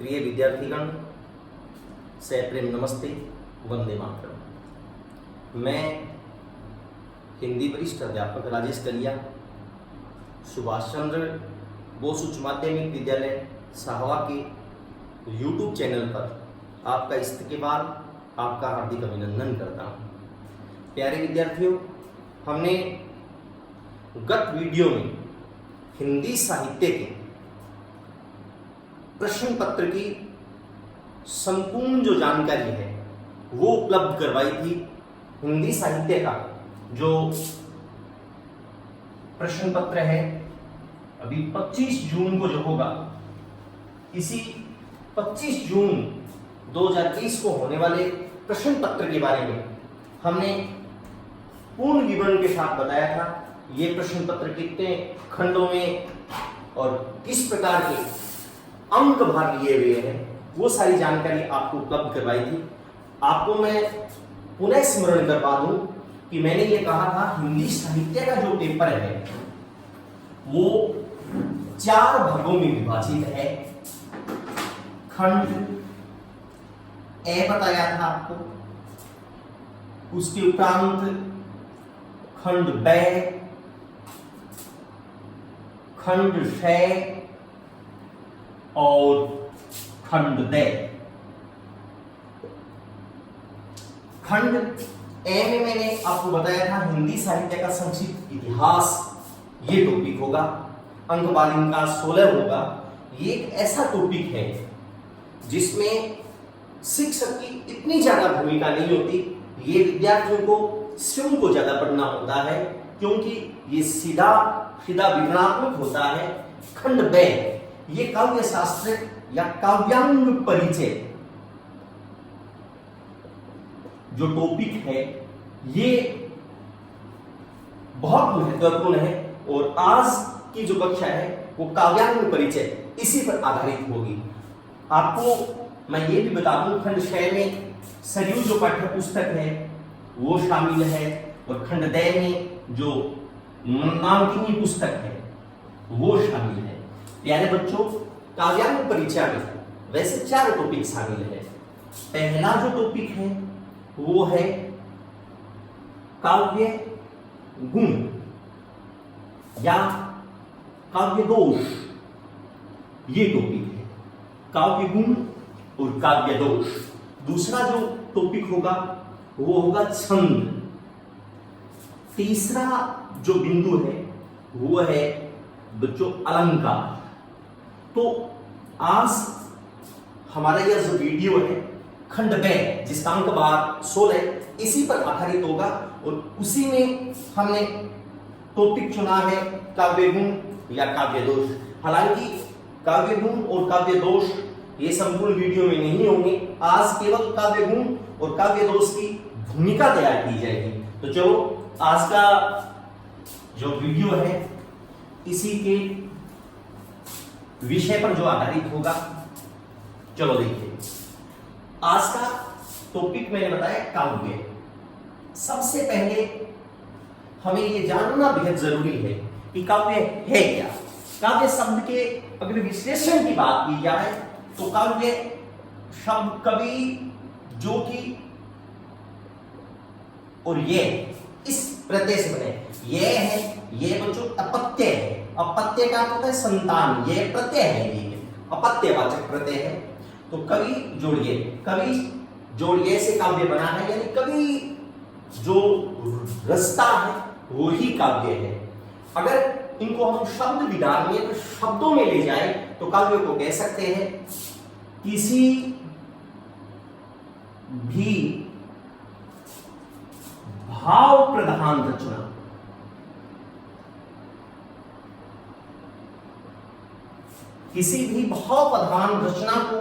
प्रिय विद्यार्थीगण, सप्रेम नमस्ते, वंदे मातरम। मैं हिंदी वरिष्ठ अध्यापक राजेश कलिया, सुभाष चंद्र बोस उच्च माध्यमिक विद्यालय साहवा के YouTube चैनल पर आपका इस्तकबाल, आपका हार्दिक अभिनंदन करता हूँ। प्यारे विद्यार्थियों, हमने गत वीडियो में हिंदी साहित्य के प्रश्न पत्र की संपूर्ण जो जानकारी है वो उपलब्ध करवाई थी। हिंदी साहित्य का जो प्रश्न पत्र है अभी 25 जून को जो होगा, इसी 25 जून 2023 को होने वाले प्रश्न पत्र के बारे में हमने पूर्ण विवरण के साथ बताया था। ये प्रश्न पत्र कितने खंडों में और किस प्रकार के अंक भार लिए हुए हैं, वो सारी जानकारी आपको उपलब्ध करवाई थी। आपको मैं पुनः स्मरण करवा दूं कि मैंने ये कहा था हिंदी साहित्य का जो पेपर है वो 4 भागों में विभाजित है। खंड ए बताया था आपको, उसके उपरांत खंड ब, खंड श और खंड द। खंड ए में मैंने आपको बताया था हिंदी साहित्य का संक्षिप्त इतिहास, ये टॉपिक होगा। अंक इनका 16 होगा। ये एक ऐसा टॉपिक है जिसमें शिक्षक की इतनी ज्यादा भूमिका नहीं होती। ये विद्यार्थियों को स्वयं को ज्यादा पढ़ना होता है, क्योंकि ये सीधा विवरणात्मक होता है। खंड ब, ये काव्य शास्त्र या काव्यांग परिचय जो टॉपिक है ये बहुत महत्वपूर्ण है, और आज की जो कक्षा है वो काव्यांग परिचय इसी पर आधारित होगी। आपको मैं ये भी बता दूं, खंड 6 में सरयू जो पाठ्य पुस्तक है वो शामिल है, और खंड द में जो नामकिनी पुस्तक है वो शामिल है। प्यारे बच्चों, काव्यांग परिचय में वैसे 4 टॉपिक शामिल है। पहला जो टॉपिक है वो है काव्य गुण या काव्य दोष, ये टॉपिक है, काव्य गुण और काव्य दोष। दूसरा जो टॉपिक होगा वो होगा छंद। तीसरा जो बिंदु है वो है बच्चों अलंकार। तो आज हमारा यह जो वीडियो है खंड ब, जिसका अंक भार 16, इसी पर आधारित होगा, और उसी में हमने टॉपिक चुना है काव्य गुण या काव्य दोष। हालांकि काव्य गुण और काव्य दोष ये संपूर्ण वीडियो में नहीं होंगे। आज केवल काव्य गुण और काव्य दोष की भूमिका तैयार की जाएगी। तो चलो आज का जो वीडियो है इसी के विषय पर जो आधारित होगा, चलो देखिए। आज का टॉपिक मैंने बताया काव्य। सबसे पहले हमें ये जानना बेहद जरूरी है कि काव्य है क्या। काव्य शब्द के अगर विश्लेषण की बात की जाए तो काव्य शब्द कवि, जो कि और ये इस प्रत्यय से बने। ये है, ये बच्चों अपत्य है। अपत्य का होता है संतान, ये प्रत्यय है, ये अपत्यवाचक प्रत्यय है। तो कवि जोड़िए, कवि जोड़िए से काव्य बना है, यानी कवि जो रचता है वो ही काव्य है। अगर इनको हम शब्द विधान में तो शब्दों में ले जाए तो काव्य को कह सकते हैं किसी भी भाव प्रधान रचना। किसी भी भाव प्रधान रचना को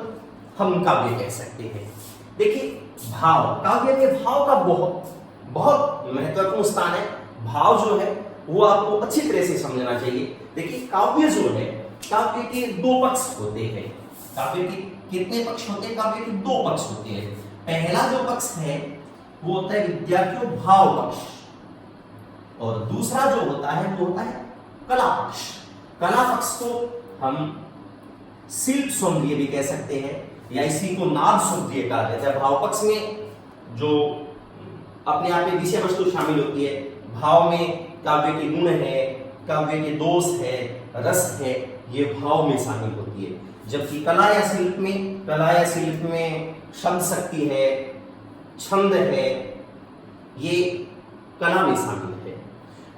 हम काव्य कह सकते हैं। देखिए, भाव, काव्य में भाव का बहुत महत्वपूर्ण स्थान है। भाव जो है वो आपको अच्छी तरह से समझना चाहिए। देखिए, काव्य जो है, काव्य के 2 पक्ष होते हैं। काव्य के कितने पक्ष होते हैं? काव्य के 2 पक्ष होते हैं। पहला जो पक्ष है वो होता है विद्यार्थियों भाव पक्ष, और दूसरा जो होता है वो होता है कला पक्ष। कला पक्ष को हम शिल्प सौंदर्य भी कह सकते हैं, या इसी को नाद सौंदर्य कहा जाता है। भाव पक्ष में जो अपने आप में विषय वस्तु शामिल होती है, भाव में काव्य के गुण है, काव्य के दोष है, रस है, ये भाव में शामिल होती है। जबकि कला या शिल्प में शब्द शक्ति है, छंद है, ये कला में शामिल है।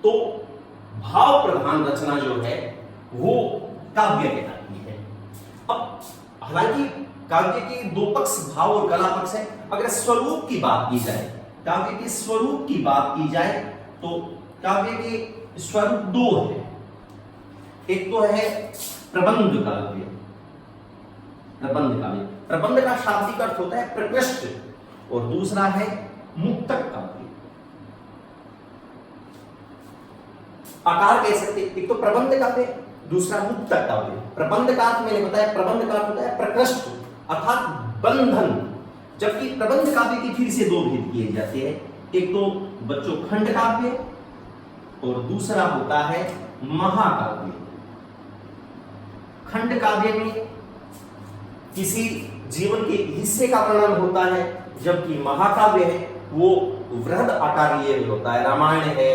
तो भाव प्रधान रचना जो है वो काव्य कहलाती है। अब हालांकि काव्य के दो पक्ष, भाव और कला पक्ष है। अगर स्वरूप की बात की जाए, काव्य के स्वरूप की बात की जाए तो काव्य के स्वरूप दो है। एक तो है प्रबंध काव्य। प्रबंध का शाब्दिक अर्थ होता है प्रकृष्ट, और दूसरा है मुक्तक काव्य। आकार कह सकते, एक तो प्रबंध काव्य, दूसरा मुक्तक काव्य। प्रबंध का अर्थ मैंने बताया, प्रबंध का अर्थ होता है प्रकृष्ट अर्थात बंधन, जबकि प्रबंध काव्य की फिर से दो भेद किए जाते हैं। एक तो बच्चों खंड काव्य और दूसरा होता है महाकाव्य। खंड काव्य में किसी जीवन के हिस्से का वर्णन होता है, जबकि महाकाव्य है वो वृहद आकारीय होता है। रामायण है,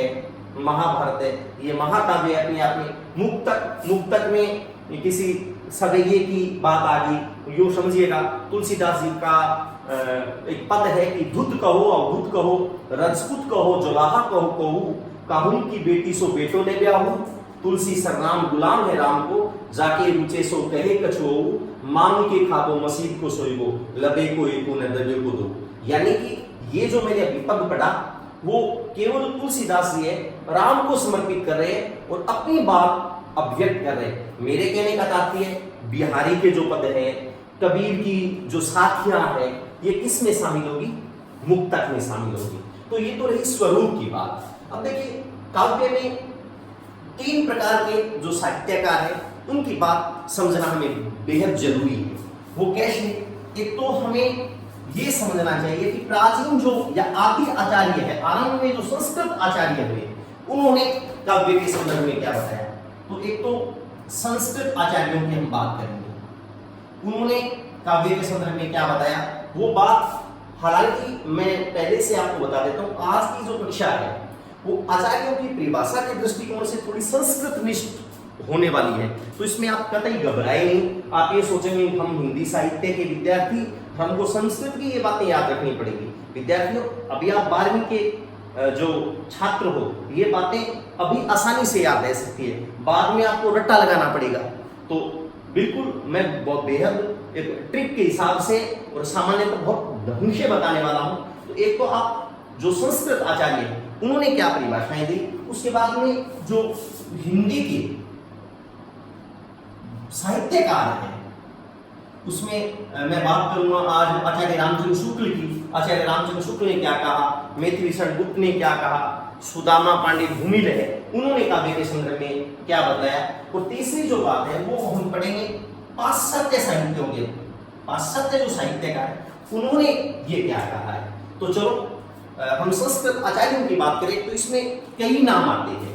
महाभारत है, ये महाकाव्य अपने आप में। मुक्तक में किसी सवैये की बात आ गई, यूं समझिएगा तुलसीदास जी का एक पद है कि धुत कहो अवधुत कहो, रजपुत कहो जुलाहा कहो, काहुन की बेटी सो बेटो ले ब्याहू, तुलसी सरनाम गुलाम है राम को, जाके रुचे सो कहे कछो, मांग के खाबो मसीद को सोइबो, लबे को एको न दबे को दो। यानी कि ये जो मैंने अभी पद पढ़ा वो केवल तुलसीदास जी है, राम को समर्पित कर रहे हैं और अपनी बात अभिव्यक्त कर रहे हैं। मेरे कहने का तात्पर्य बिहारी के जो पद है, कबीर की जो साथियां है, ये किस में शामिल होगी? मुक्तक में शामिल होगी। तो ये तो रही स्वरूप की बात। अब देखिए काव्य में तीन प्रकार के जो साहित्यकार हैं उनकी बात समझना हमें बेहद जरूरी है। वो कैसे? एक तो हमें ये समझना चाहिए कि प्राचीन जो या आदि आचार्य है, आरंभ में जो संस्कृत आचार्य हुए, उन्होंने काव्य के संदर्भ में क्या बताया। तो एक तो संस्कृत आचार्यों की हम बात करेंगे, उन्होंने काव्य के संदर्भ में क्या बताया वो बात। हालांकि मैं पहले से आपको बता देता हूं, आज की जो कक्षा है वो आचार्यों की परिभाषा के दृष्टिकोण से थोड़ी संस्कृत निष्ठ होने वाली है, तो इसमें आप कतई घबराए नहीं। आप ये सोचेंगे हम हिंदी साहित्य के विद्यार्थी, हमको संस्कृत की ये बातें याद रखनी पड़ेगी। विद्यार्थियों, अभी आप 12वीं के जो छात्र हो, ये बातें अभी आसानी से याद रह सकती है, बाद में आपको रट्टा लगाना पड़ेगा। तो बिल्कुल मैं बहुत बेहद एक ट्रिक के हिसाब से और सामान्यतः बहुत ढंग से बताने वाला हूं। तो एक तो आप जो संस्कृत आचार्य हैं उन्होंने क्या परिभाषाएं दी, उसके बाद में जो हिंदी के साहित्यकार हैं उसमें मैं बात करूंगा आज आचार्य रामचंद्र शुक्ल की। आचार्य रामचंद्र शुक्ल ने क्या कहा, मैथिलीशरण गुप्त ने क्या कहा, सुदामा पांडे भूमिल है, उन्होंने काव्य के संदर्भ में क्या बताया। और तीसरी जो बात है वो हम पढ़ेंगे पाश्चात्य साहित्यों के, पाश्चात्य जो साहित्यकार है उन्होंने ये क्या कहा है। तो चलो हम संस्कृत आचार्यों की बात करें तो इसमें कई नाम आते हैं।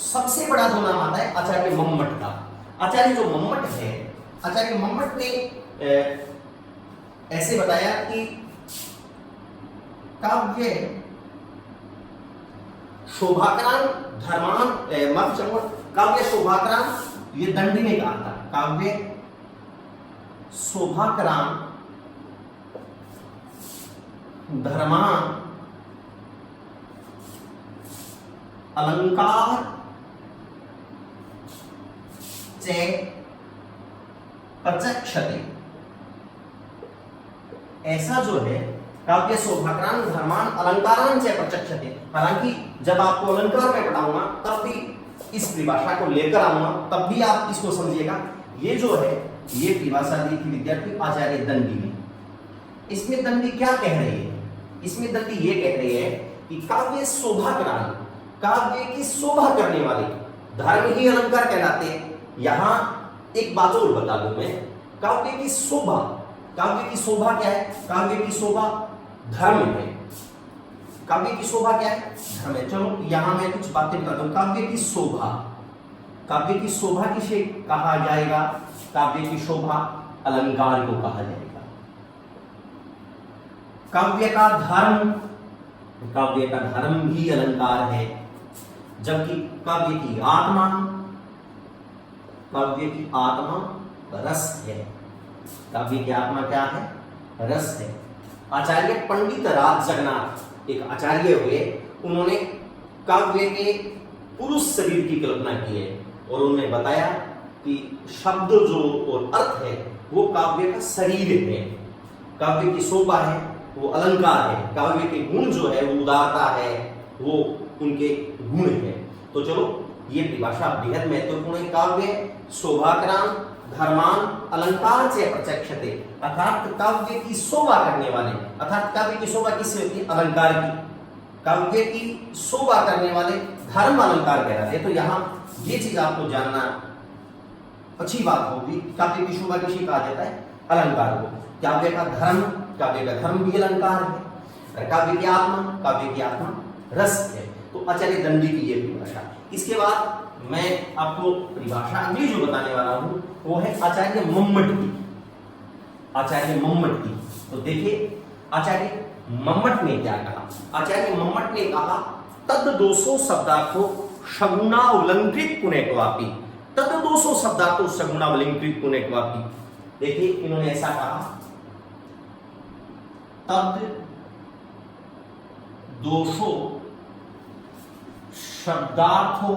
सबसे बड़ा जो नाम आता है आचार्य मम्मट का। आचार्य जो मम्मट है, आचार्य मम्मट ने ऐसे बताया कि काव्य शोभाक्रांत धर्मान काव्य शोभाक्रांत, ये दंडी ने कहा था, काव्य शोभाक्रांत धर्मान अलंकार चे प्रचक्षते। ऐसा जो है काव्य शोभाक्रांत धर्मान अलंकारान चे प्रचक्षते। हालांकि जब आपको अलंकार में पढ़ाऊंगा तब भी इस परिभाषा को लेकर आऊंगा, तब भी आप इसको समझिएगा। ये जो है ये परिभाषा दी थी विद्यार्थी आचार्य दंडी ने। इसमें दंडी क्या कह रही है? इसमें दंडी ये कह रही है कि काव्य शोभाक्रांत, काव्य की शोभा करने वाले धर्म ही अलंकार कहलाते हैं। यहां एक बात और बता दूं मैं, काव्य की शोभा, काव्य की शोभा क्या है? काव्य की शोभा धर्म है। काव्य की शोभा क्या है? धर्म है। चलो यहां मैं कुछ बातें बता दूं। काव्य की शोभा, काव्य की शोभा किसे कहा जाएगा? काव्य की शोभा अलंकार को कहा जाएगा। काव्य का धर्म, काव्य का धर्म भी अलंकार है, जबकि काव्य की आत्मा, काव्य की आत्मा रस है। काव्य की आत्मा क्या है? रस है। आचार्य पंडित राज जगन्नाथ एक आचार्य हुए, उन्होंने काव्य के पुरुष शरीर की कल्पना की है और उन्होंने बताया कि शब्द जो और अर्थ है वो काव्य का शरीर है। काव्य की शोभा है वो अलंकार है, काव्य के गुण जो है वो उदारता है, वो उनके गुण है। तो चलो ये परिभाषा बेहद महत्वपूर्ण है। काव्य शोभाक्रांत धर्मान अलंकार से प्रचक्षते, अर्थात काव्य की शोभा करने वाले, अर्थात काव्य की शोभा किससे होती है? अलंकार की। काव्य की शोभा करने वाले धर्म अलंकार कहलाते हैं। तो यहाँ ये चीज आपको जानना अच्छी बात होगी, काव्य की शोभा किसे कहा जाता है? अलंकार को। काव्य का धर्म, काव्य का धर्म भी अलंकार है। काव्य की आत्मा, काव्य की आत्मा रस है। तो आचार्य दंडी की ये परिभाषा। इसके बाद मैं आपको परिभाषा अगली जो बताने वाला हूं वो है आचार्य मम्मट की। आचार्य मम्मट की तो देखिए आचार्य मम्मट ने क्या कहा? आचार्य मम्मट ने कहा तद दोषो शब्दार्थो सगुणावलंकृत पुनःक्वापि, तद दोषो शब्दार्थो सगुणावलंकृत पुनःक्वापि। देखिए इन्होंने ऐसा कहा, तद दोषो शब्दार्थो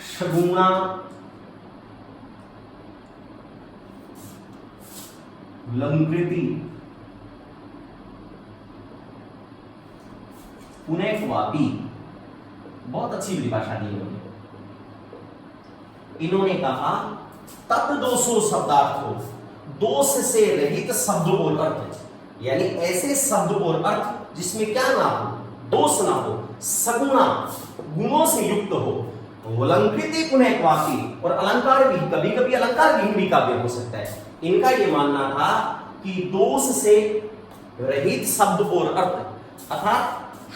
सगुणा लंकृति पुनःक्वापि। बहुत अच्छी परिभाषा दी इन्होंने। इन्होंने कहा तद दोषो शब्दार्थो, दोष से रहित शब्द और अर्थ, यानी ऐसे शब्द और अर्थ जिसमें क्या ना हो? दोष ना हो, सगुणा गुणों से युक्त हो, अलंकृति पुनःक्वापि, और अलंकार भी, कभी कभी अलंकार भी काव्य हो सकता है। इनका यह मानना था कि दोष से रहित शब्द और अर्थ, अर्थात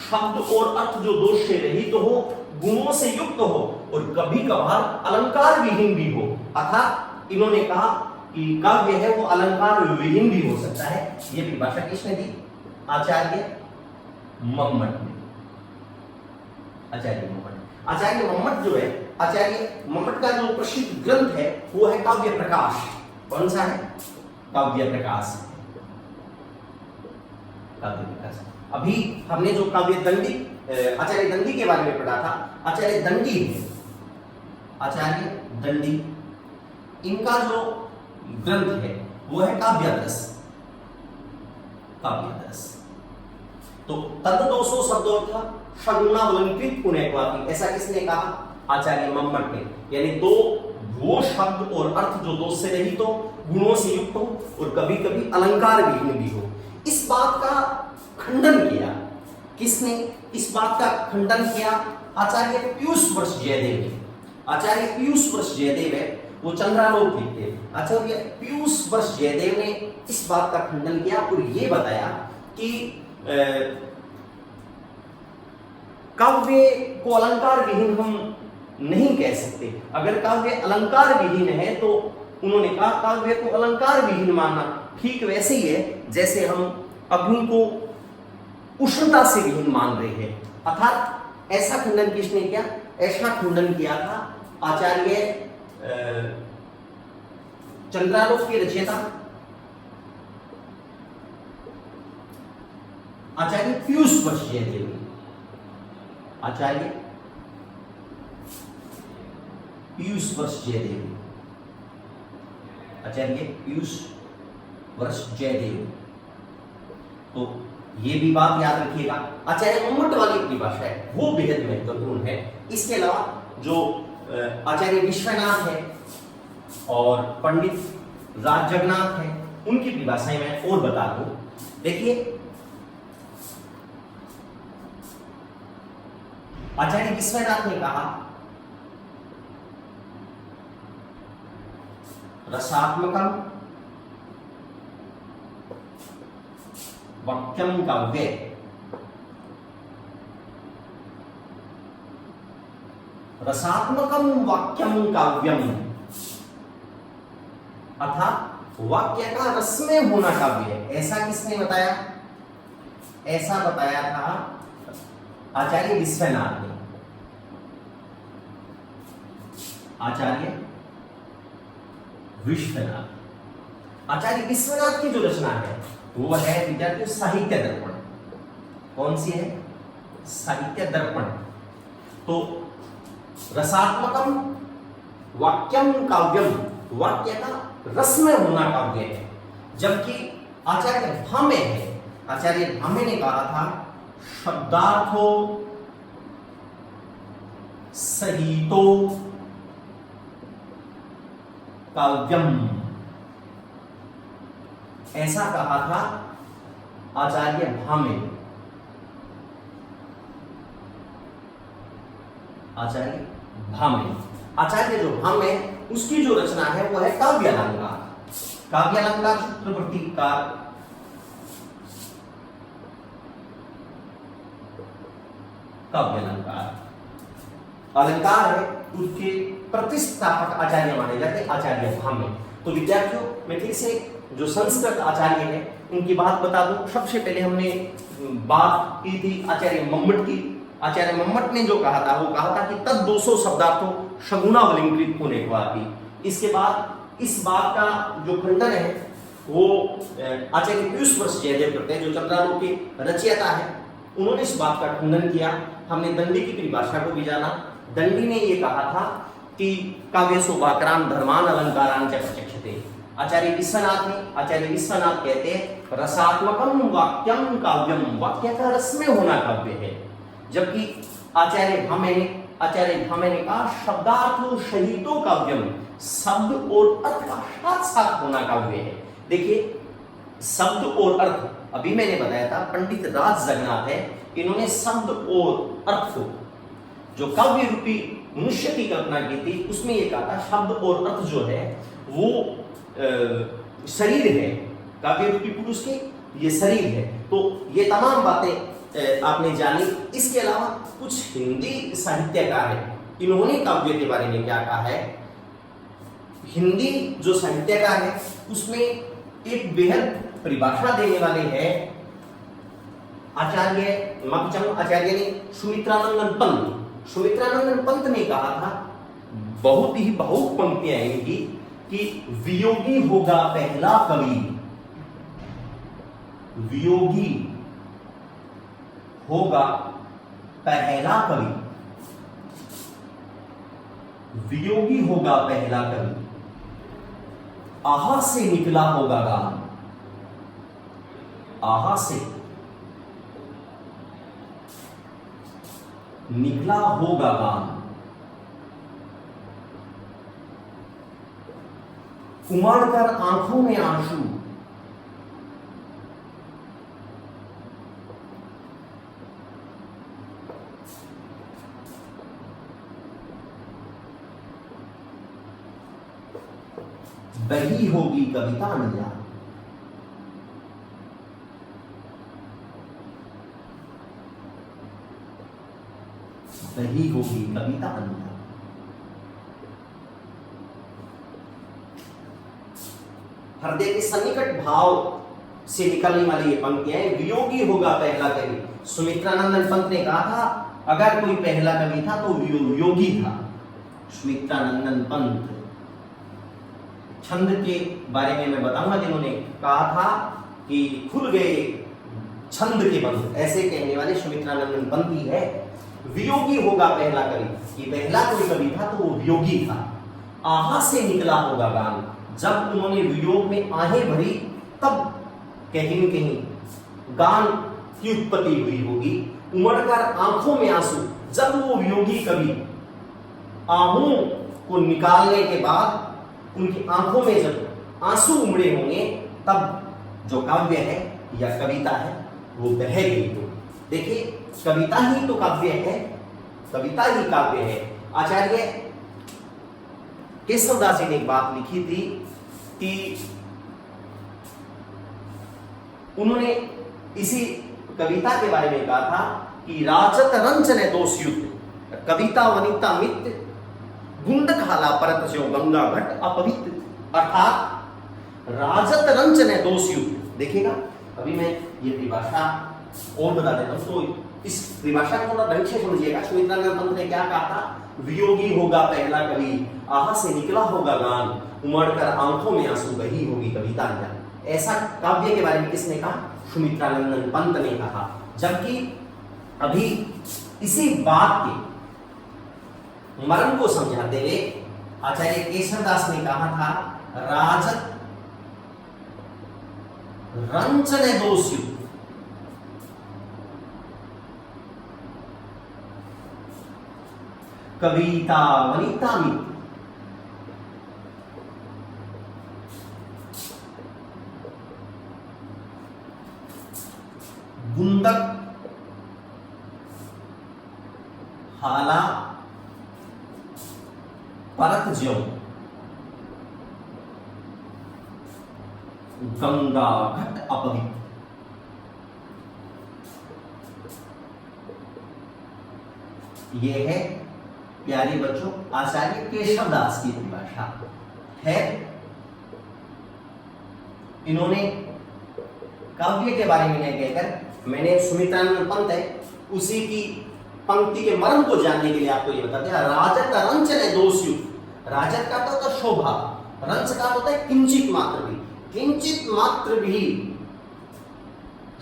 शब्द और अर्थ जो दोष से रहित हो, गुणों से युक्त हो और कभी कभार अलंकार विहीन भी हो। अर्थात इन्होंने कहा कि काव्य है वो अलंकार विहीन भी हो सकता है। ये परिभाषा किसने दी? आचार्य मम्मट ने। आचार्य मम्मट, आचार्य मम्मट जो है, आचार्य मम्मट का जो प्रसिद्ध ग्रंथ है वो है काव्य प्रकाश। कौन सा है? काव्य प्रकाश। काव्य प्रकाश। अभी हमने जो काव्य दंडी, आचार्य दंडी के बारे में पढ़ा था, आचार्य दंडी है, आचार्य दंडी, इनका जो ग्रंथ है वो है काव्यादर्श। काव्यादर्श। तो तद दोषो शब्दोर्थ सगुणावलंकृत पुनःक्वापि, ऐसा किसने कहा? आचार्य मम्मट ने। यानी दो वो शब्द और अर्थ जो दोष से रहित हो, गुणों से युक्त हो और कभी कभी अलंकार विहीन भी हो। इस बात का खंडन किया किसने? इस बात का खंडन किया आचार्य पीयूष वर्ष जयदेव ने। आचार्य पीयूष वर्ष जयदेव है, वो चंद्रालोक लिखते हैं। आचार्य पीयूष वर्ष जयदेव ने इस बात का खंडन किया और ये बताया कि काव्य को अलंकार विहीन हम नहीं कह सकते। अगर काव्य अलंकार विहीन है तो उन्होंने कहा काव्य को अलंकार विहीन मानना ठीक वैसे ही है जैसे हम अग्नि को उष्णता से विहीन मान रहे हैं। अर्थात ऐसा खंडन किसने किया? ऐसा खंडन किया था आचार्य चंद्रालोक के रचयिता आचार्य पीयूष वर्ष जयदेव ने। आचार्य पीयूष वर्ष जयदेव, आचार्य पीयूष वर्ष जयदेव। तो ये भी बात याद रखिएगा। आचार्य मम्मट वाली परिभाषा है वो बेहद महत्वपूर्ण है। इसके अलावा जो आचार्य विश्वनाथ है और पंडित राज जगन्नाथ है, उनकी परिभाषाएं मैं और बता दूं। देखिए आचार्य विश्वनाथ ने कहा रसात्मकम वाक्यम काव्य रसात्मकम वाक्यम काव्यम, अर्थात वाक्य का रस में होना काव्य है। ऐसा किसने बताया? ऐसा बताया था आचार्य विश्वनाथ ने। आचार्य विश्वनाथ, आचार्य विश्वनाथ की जो रचना है वो है विद्यार्थियों साहित्य दर्पण। कौन सी है? साहित्य दर्पण। तो रसात्मकम वाक्यम काव्यम, वाक्य का रस में होना काव्य है। जबकि आचार्य भामे है, आचार्य भामे ने कहा था शब्दार्थो सहितो काव्यम, ऐसा कहा था आचार्य भामे। आचार्य भामे, आचार्य जो भामे, उसकी जो रचना है वो है काव्यालंकार। काव्यालंकार सूत्र प्रतीककार, काव्यालंकार अलंकार है, उसके प्रतिष्ठापक आचार्य माने जाते हैं आचार्य भामे। तो विद्यार्थियों, मैं फिर से जो संस्कृत आचार्य है उनकी बात बता दूं। सबसे पहले हमने बात की थी आचार्य मम्मट की। आचार्य मम्मट ने जो कहा था वो कहा था कि तद 200 शब्दार्थों शगुनावलिंकृत होने को आती। इसके बाद इस बात का जो खंडन है वो आचार्य पीयूष वर्ष जयदेव करते हैं, जो चंद्रालोक के रचयिता है। उन्होंने इस बात का खंडन किया। हमने दंडी की परिभाषा को भी जाना। दंडी ने ये कहा था कि काव्यसु वाक्रान धर्मान अलंकारान च प्रचक्षते। आचार्य विश्वनाथ कहते हैं रसात्मकम वाक्यम काव्यम, वाक्य का रस में होना काव्य है। जबकि आचार्य भामे ने कहा शब्दार्थो सहितो काव्यम, शब्द और अर्थ का साथ साथ होना काव्य है। देखिए, शब्द और अर्थ, अभी मैंने बताया था पंडित राज जगन्नाथ है, इन्होंने शब्द और अर्थ को, जो काव्य रूपी मनुष्य की कल्पना की थी, उसमें यह कहा था शब्द और अर्थ जो है वो शरीर है, काव्य रूपी पुरुष के ये शरीर है। तो ये तमाम बातें आपने जानी। इसके अलावा कुछ हिंदी साहित्यकार हैं, इन्होंने काव्य के बारे में क्या कहा है। हिंदी जो साहित्यकार है उसमें एक बेहद परिभाषा देने वाले हैं आचार्य ने सुमित्रानंदन पंत। सुमित्रानंदन पंत ने कहा था, बहुत ही भावुक पंक्तियां इनकी, कि वियोगी होगा पहला कवि, वियोगी होगा पहला कवि, वियोगी होगा पहला कवि, आहा से निकला होगा गान, आहा से निकला होगा गान, उमड़कर आंखों में आंसू, बही होगी कविता नया, बही होगी कविता नया। हृदय के सन्निकट भाव से निकलने वाली ये पंक्तियां, वियोगी होगा पहला कवि। सुमित्रानंदन पंत ने कहा था अगर कोई पहला कवि था तो योगी था सुमित्रानंदन पंत। छंद के बारे में मैं बताऊंगा, जिन्होंने कहा था कि खुल गए छंद के बंध, ऐसे कहने वाले सुमित्रानंदन पंत ही है। वियोगी होगा पहला कवि, कि पहला कोई कवि था तो वो वियोगी था। आहा से निकला होगा गान, जब उन्होंने वियोग में आहें भरी तब कहीं न कहीं गान की उत्पत्ति हुई होगी। उमड़कर आंखों में आंसू, जब वो वियोगी कवि आहों को निकालने के बाद उनकी आंखों में जब आंसू उमड़े होंगे, तब जो काव्य है या कविता है वो बह गई। तो देखिए, कविता ही तो काव्य है, कविता ही काव्य है। आचार्य केशवदास जी ने एक बात लिखी थी कि उन्होंने इसी कविता के बारे में कहा था कि राजत रंचन दोष युक्त, कविता वनिता मित्र गुंडक हाला परत ज्यों गंगा घट अपवित्र, अर्थात राजत रंच ने दोषयुक्त। देखिएगा अभी मैं ये परिभाषा और बता देता हूं, तो इस परिभाषा को थोड़ा ढंग से समझिएगा। सुमित्रानंद पंत ने क्या कहा था, वियोगी होगा पहला कवि, आहा से निकला होगा गान, उमड़कर आंखों में आंसू बही होगी कविता ज्ञान। ऐसा काव्य के बारे में किसने कहा, सुमित्रानंद पंत ने कहा। जबकि अभी इसी बात के मर्म को समझाते हुए आचार्य केशवदास ने कहा था, राजत रंच ने दोषयुक्त, कविता वनिता मित्र गुंडक हाला परत ज्यों गंगा घट अपवित्र। यह है प्यारे बच्चों आचार्य केशवदास की परिभाषा है। इन्होंने काव्य के बारे में नहीं कहकर, मैंने सुमित्रानंद पंत है उसी की पंक्ति के मर्म को जानने के लिए आपको ये बता दिया। राजत रंच ने दोषयुक्त, राजत का तो होता है शोभा, रंच का होता है किंचित मात्र भी, किंचित मात्र भी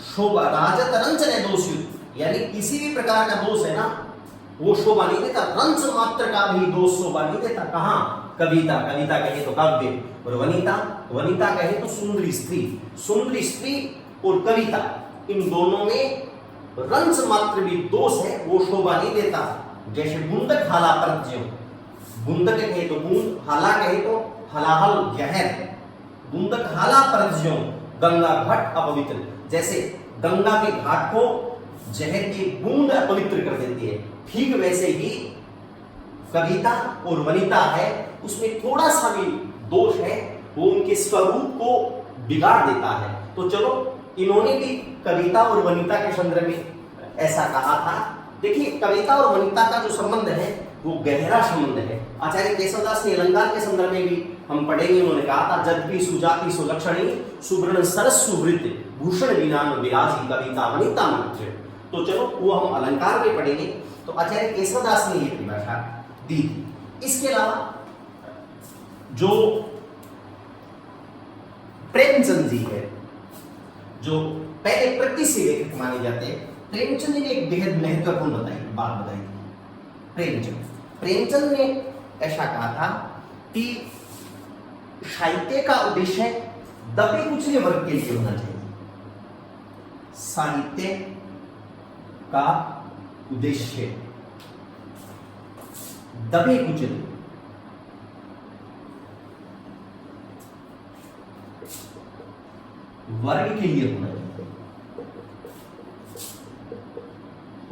शोभा, राजत रंच ने दोषयुक्त, यानी किसी भी प्रकार का दोष है ना वो शोभा नहीं देता, रंच मात्र का भी दोष शोभा नहीं देता। कहां, कविता, कविता कहे तो काव्य, और वनिता, वनिता कहे तो सुंदरी स्त्री, सुंदरी स्त्री और कविता, इन दोनों में रंच मात्र भी दोष है, वो शोभा नहीं देता। जैसे गुंडक हाला परत ज्यों, गुंडक कहे तो बूंद, हाला कहे तो हलाहल जहर, गुंडक हाला परत ज्यों गंगा घट अपवित्र, जैसे गंगा के घाट को जहर की बूंद अपवित्र कर देती है, ठीक वैसे ही कविता और वनिता है उसमें थोड़ा सा भी दोष है, वो उनके स्वरूप को बिगाड़ देता है। तो चलो इन्होंने भी कविता और वनिता के संदर्भ में ऐसा कहा था। देखिए कविता और वनिता का जो संबंध है वो गहरा संबंध है। आचार्य केशवदास ने अलंकार के संदर्भ में भी हम पढ़ेंगे, उन्होंने कहा था, जद्भी सुजाति सुलक्षणी सुवर्ण सरस सुवृत्त भूषण विनान विराजी कविता वनिता मंत्र। तो चलो वो हम अलंकार में पढ़ेंगे। तो आचार्य केशवदास ने ये परिभाषा दी थी। इसके अलावा जो प्रेमचंद जी है, जो पहले प्रतिशील लेखक माने जाते हैं, प्रेमचंद जी ने एक बेहद महत्वपूर्ण बात बताई थी। प्रेमचंद ने ऐसा कहा था कि साहित्य का उद्देश्य दबे कुचले वर्ग के लिए होना चाहिए। साहित्य का उद्देश्य दबे कुचले वर्ग के लिए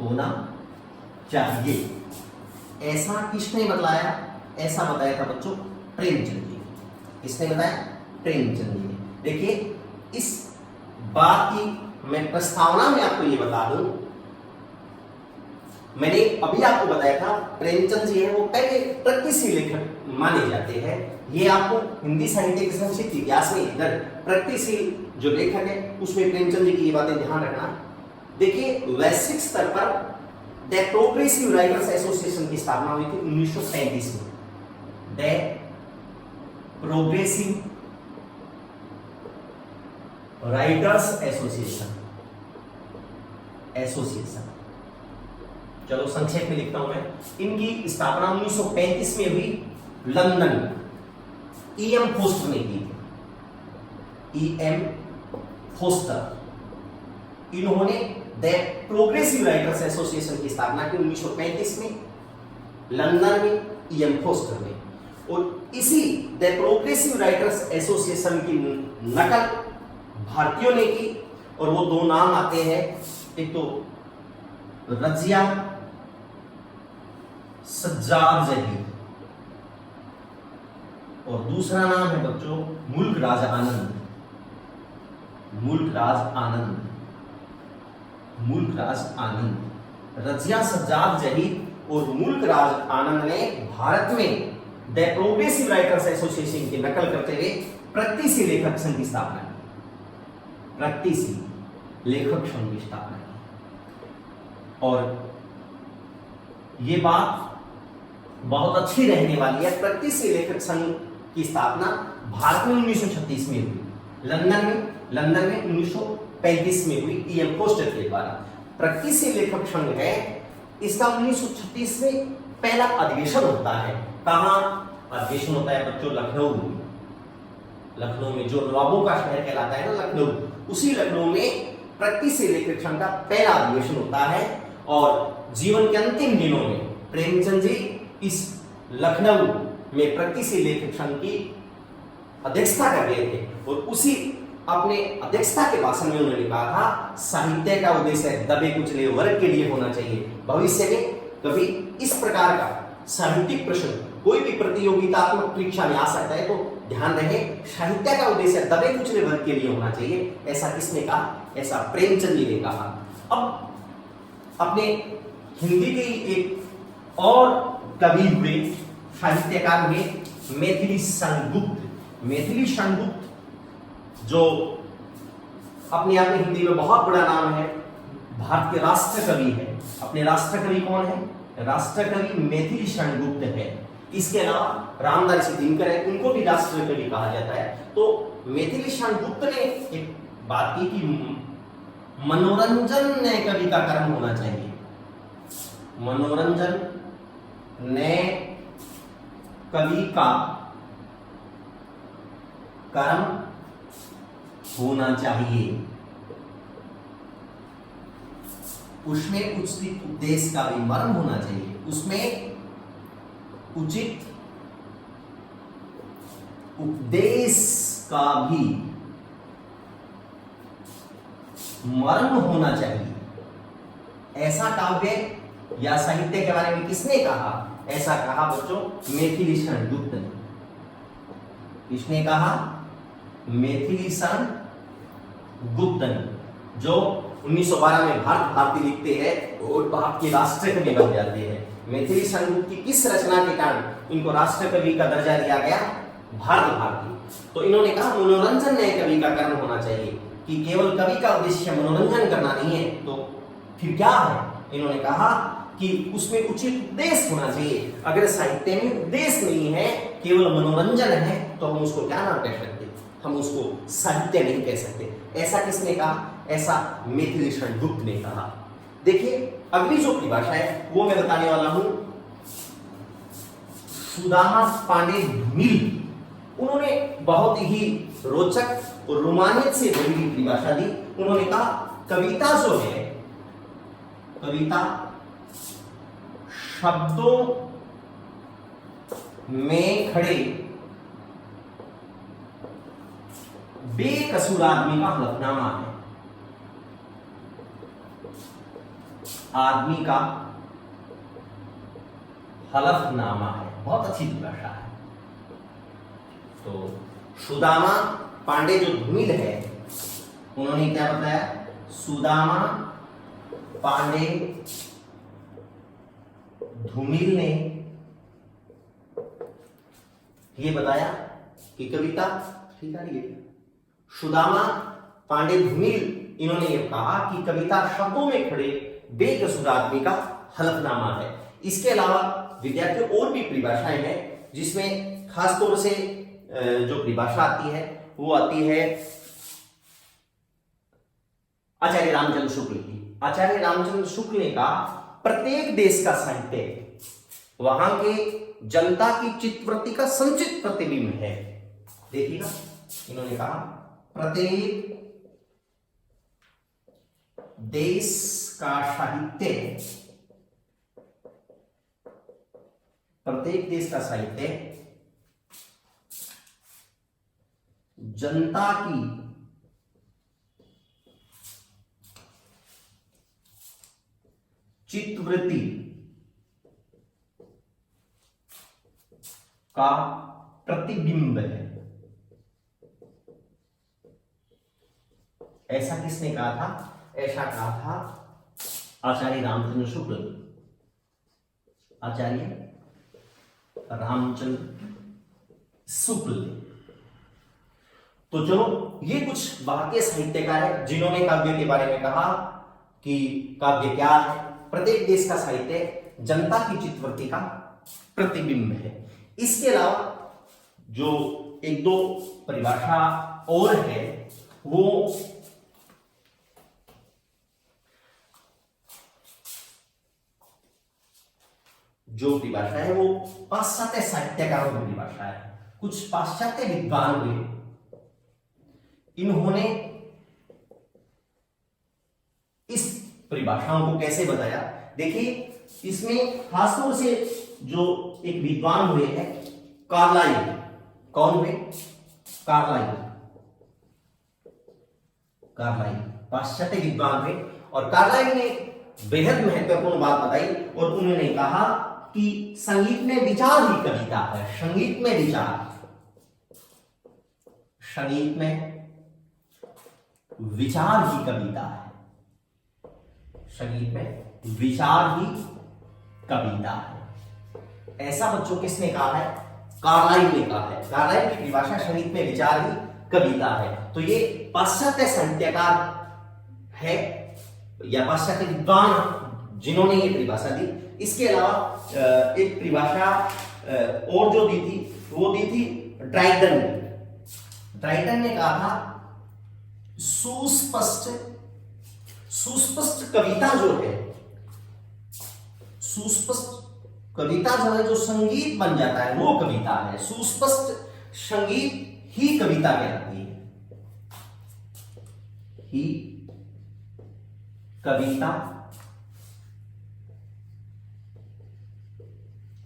होना चाहिए। ऐसा किसने बतलाया? ऐसा बताया था बच्चों प्रेमचंद जी। किसने बताया? प्रेमचंद जी ने। देखिए इस बात की मैं प्रस्तावना में आपको ये बता दूं, मैंने अभी आपको बताया था प्रेमचंद जी है वो पहले प्रगतिशील लेखक माने जाते हैं। ये आपको हिंदी साहित्य के संक्षिप्त इतिहास में इधर प्रगतिशील जो लेखक है उसमें प्रेमचंद जी की ये बातें ध्यान रखना। देखिए वैश्विक स्तर पर द प्रोग्रेसिव राइटर्स एसोसिएशन की स्थापना हुई थी 1935 में। द प्रोग्रेसिव राइटर्स एसोसिएशन चलो संक्षेप में लिखता हूं मैं। इनकी स्थापना 1935 में हुई लंदन, E.M. फोस्टर ने की थी। E.M. फोस्टर, इन्होंने द प्रोग्रेसिव राइटर्स एसोसिएशन की स्थापना की 1935 में लंदन में, E.M. फोस्टर ने। और इसी द प्रोग्रेसिव राइटर्स एसोसिएशन की नकल भारतीयों ने की, और वो दो नाम आते हैं, एक तो रजिया सज्जाद जही और दूसरा नाम है बच्चों मुल्क राज आनंद। मुल्क राज आनंद, रजिया सज्जाद जही और मुल्क राज आनंद ने भारत में द प्रोग्रेसिव राइटर्स एसोसिएशन की नकल करते हुए प्रगतिशील लेखक संघ की स्थापना की। प्रगतिशील लेखक संघ की स्थापना की और ये बात बहुत अच्छी रहने वाली है। प्रगतिशील लेखक संघ की स्थापना भारत में 1936 में हुई, लंदन में 1935 में हुई E.M. फोस्टर के द्वारा। प्रगतिशील लेखक संघ है, इसका 1936 में पहला अधिवेशन होता है। कहां अधिवेशन होता है बच्चों? लखनऊ में, जो नवाबों का शहर कहलाता है ना लखनऊ, उसी लखनऊ में प्रगतिशील लेखक संघ का पहला अधिवेशन होता है। और जीवन के अंतिम दिनों में प्रेमचंद जी इस लखनऊ में प्रगतिशील लेखक संघ की अध्यक्षता कर रहे थे और उसी अपने अध्यक्षता के भाषण में उन्होंने कहा था, साहित्य का उद्देश्य दबे कुचले वर्ग के लिए होना चाहिए। भविष्य में कभी इस प्रकार का साहित्यिक प्रश्न कोई भी प्रतियोगितात्मक परीक्षा में आ सकता है, तो ध्यान रहे साहित्य का उद्देश्य दबे कुचले वर्ग के लिए होना चाहिए। ऐसा किसने कहा? ऐसा प्रेमचंद जी ने कहा। अब अपने हिंदी के एक और कवि हुए, साहित्यकार हुए मैथिली शरण गुप्त, जो अपने आप में हिंदी में बहुत बड़ा नाम है, भारत के राष्ट्र कवि है। अपने राष्ट्र कवि कौन है? राष्ट्र कवि मैथिली शरण गुप्त है। इसके अलावा रामधारी दिनकर है, उनको भी राष्ट्र कवि कहा जाता है। तो मैथिली शरण गुप्त ने एक बात की कि मनोरंजन नए कवि का कर्म होना चाहिए। मनोरंजन नए कवि का कर्म होना चाहिए, उसमें उचित उद्देश्य का भी मर्म होना चाहिए, उसमें उचित उपदेश का भी मर्म होना चाहिए। ऐसा काव्य या साहित्य के बारे में किसने कहा? ऐसा कहा बच्चों मैथिली शरण गुप्त ने। किसने कहा? मैथिली शरण गुप्त ने, जो 1912 में भारत भारती लिखते हैं और भारत के राष्ट्र कवि बन जाते हैं। मैथिली शरण गुप्त की किस रचना के कारण इनको राष्ट्र कवि का दर्जा दिया गया? भारत भारती। तो इन्होंने कहा मनोरंजन नए कवि का कर्म होना चाहिए, कि केवल कवि का उद्देश्य मनोरंजन करना नहीं है, तो फिर क्या है? इन्होंने कहा कि उसमें उचित उद्देश्य होना चाहिए। अगर साहित्य में उद्देश्य नहीं है, केवल मनोरंजन है, तो हम उसको क्या नाम कह सकते? हम उसको साहित्य नहीं कह सकते। ऐसा किसने कहा? ऐसा मैथिली शरण गुप्त ने कहा। देखिए अगली जो परिभाषा है वो मैं बताने वाला हूं, सुदामा पांडे धूमिल। उन्होंने बहुत ही रोचक और रोमांचित से भरी हुई परिभाषा दी। उन्होंने कहा कविता जो है, कविता शब्दों में खड़े बेकसूर आदमी का हलफनामा है। आदमी का हलफनामा है। बहुत अच्छी परिभाषा है। तो सुदामा पांडे जो धूमिल है, उन्होंने क्या बताया? सुदामा पांडे धूमिल ने ये बताया कि कविता, ठीक है, ये सुदामा पांडे धूमिल इन्होंने ये कहा कि कविता शब्दों में खड़े बेकसूर आदमी का हलफनामा है। इसके अलावा विद्यार्थियों और भी परिभाषाएं हैं, जिसमें खासतौर से जो परिभाषा आती है वो आती है आचार्य रामचंद्र शुक्ल की। आचार्य रामचंद्र शुक्ल ने कहा प्रत्येक देश का साहित्य वहां के जनता की चित्तवृत्ति का संचित प्रतिबिंब है। देखिएगा, इन्होंने कहा प्रत्येक देश का साहित्य, प्रत्येक देश का साहित्य जनता की चित्तवृत्ति का प्रतिबिंब है। ऐसा किसने कहा था? ऐसा कहा था आचार्य रामचंद्र शुक्ल। आचार्य रामचंद्र शुक्ल। तो चलो, ये कुछ भारतीय साहित्यकार है जिन्होंने काव्य के बारे में कहा कि काव्य क्या है। प्रत्येक देश का साहित्य जनता की चित्तवृत्ति का प्रतिबिंब है। इसके अलावा जो एक दो परिभाषा और है, वो जो परिभाषा है वो पाश्चात्य साहित्यकारों की परिभाषा है। कुछ पाश्चात्य विद्वान हुए, इन्होंने इस परिभाषाओं को कैसे बताया। देखिए, इसमें खासतौर से जो एक विद्वान हुए हैं कार्लाइल। कौन हुए? कार्लाइल पाश्चात्य विद्वान हुए, और कार्लाइल ने बेहद महत्वपूर्ण बात बताई और उन्होंने कहा कि संगीत में विचार ही कविता है। संगीत में विचार ही कविता है। संगीत में विचार ही कविता है। ऐसा बच्चों किसने कहा है? कार्लाइल ने कहा है। कार्लाइल की परिभाषा संगीत में विचार ही कविता है। तो ये पाश्चात्य साहित्यकार है या पाश्चात्य विद्वान जिन्होंने ये परिभाषा दी। इसके अलावा एक परिभाषा और जो दी थी, वो दी थी ड्राइडन ने। ड्राइडन ने कहा था सुस्पष्ट कविता जो है, सुस्पष्ट कविता जो है, जो संगीत बन जाता है, वो कविता है। सुस्पष्ट संगीत ही कविता कहलाती है। ही कविता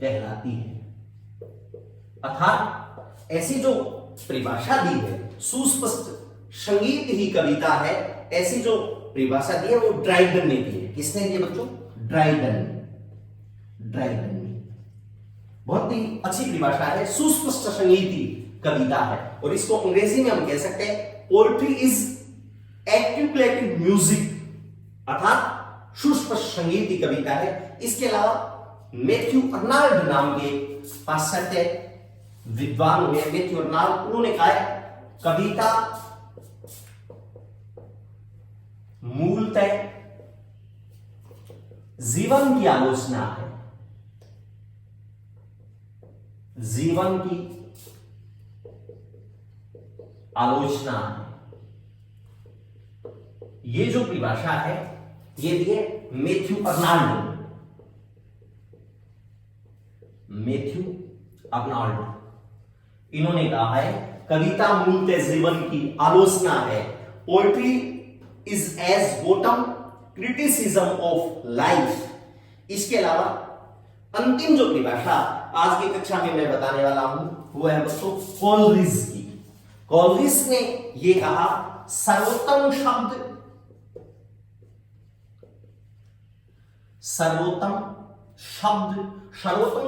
कहलाती है। अर्थात ऐसी जो परिभाषा दी है, सुस्पष्ट संगीत ही कविता है, ऐसी जो परिभाषा दी है वो ड्राइडन ने दी है। किसने दी बच्चों? ड्राइडन ने। बहुत ही अच्छी परिभाषा है। सुस्पष्ट संगीत ही कविता है, और इसको अंग्रेजी में हम कह सकते हैं पोएट्री इज आर्टिकुलेटेड म्यूजिक, अर्थात सुस्पष्ट संगीत ही कविता है। इसके अलावा मैथ्यू अर्नाल्ड नाम के पाश्चात्य विद्वान हुए, मैथ्यू अर्नाल्ड, उन्होंने कहा है कविता मूलतः जीवन की आलोचना है। जीवन की आलोचना है। ये जो परिभाषा है ये दिए मैथ्यू अर्नाल्ड। इन्होंने कहा है कविता मूलतः जीवन की आलोचना है। Poetry is as bottom criticism of life. इसके अलावा अंतिम जो परिभाषा आज की कक्षा में मैं बताने वाला हूं वो है दोस्तों कोलरिज की। कोलरिज ने ये कहा सर्वोत्तम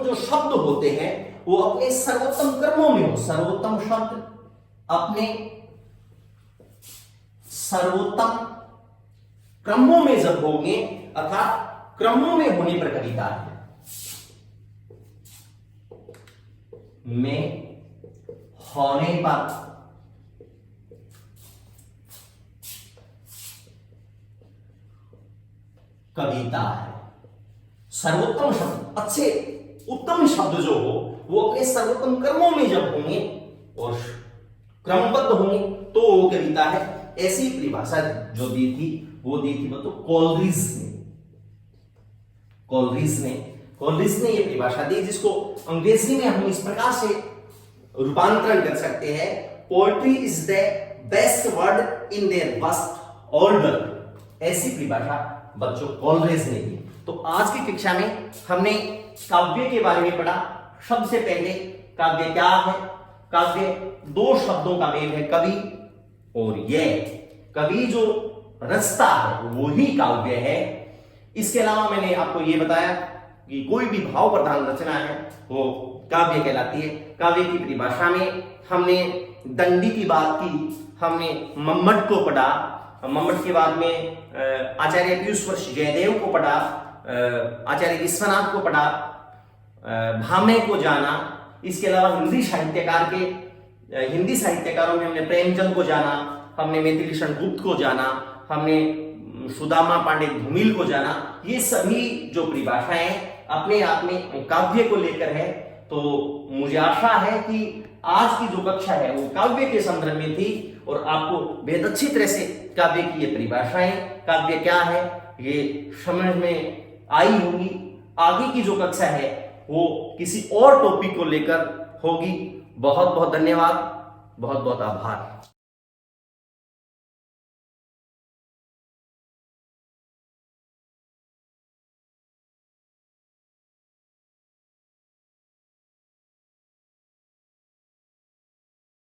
जो शब्द होते हैं वो अपने सर्वोत्तम कर्मों में हो। सर्वोत्तम शब्द अपने सर्वोत्तम क्रमों में जब होंगे, अर्थात क्रमों में होने पर कविता है। में होने पर कविता है। सर्वोत्तम शब्द, अच्छे उत्तम शब्द जो हो वो अपने सर्वोत्तम कर्मों में जब होंगे और क्रमबद्ध होंगे तो वो कविता है। ऐसी परिभाषा जो दी थी वो दी थी मतलब कोलरिज ने ये परिभाषा दी, जिसको अंग्रेजी में हम इस प्रकार से रूपांतरण कर सकते हैं, poetry is the best word in their best order. ऐसी परिभाषा बच्चों कोलरिज ने दी। तो आज की कक्षा में हमने काव्य के बारे में पढ़ा। सबसे पहले काव्य क्या है? काव्य दो शब्दों का मेल है, कवि और ये। कवि जो रचता है वो ही काव्य है। इसके अलावा मैंने आपको ये बताया कि कोई भी भाव प्रधान रचना है वो काव्य कहलाती है। काव्य की परिभाषा में हमने दंडी की बात की, हमने मम्मट को पढ़ा, मम्मट के बाद में आचार्य पीयूष जयदेव को पढ़ा, आचार्य विश्वनाथ को पढ़ा, भामे को जाना। इसके अलावा हिंदी साहित्यकारों में हमने प्रेमचंद को जाना, हमने मैथिलीशरण गुप्त को जाना, हमने सुदामा पांडे धूमिल को जाना। ये सभी जो परिभाषाएं अपने आप में काव्य को लेकर है। तो मुझे आशा है कि आज की जो कक्षा है वो काव्य के संदर्भ में थी और आपको बेहद अच्छी तरह से काव्य की ये परिभाषाएं, काव्य क्या है, ये समझ में आई होगी। आगे की जो कक्षा है वो किसी और टॉपिक को लेकर होगी। बहुत बहुत धन्यवाद, बहुत बहुत आभार।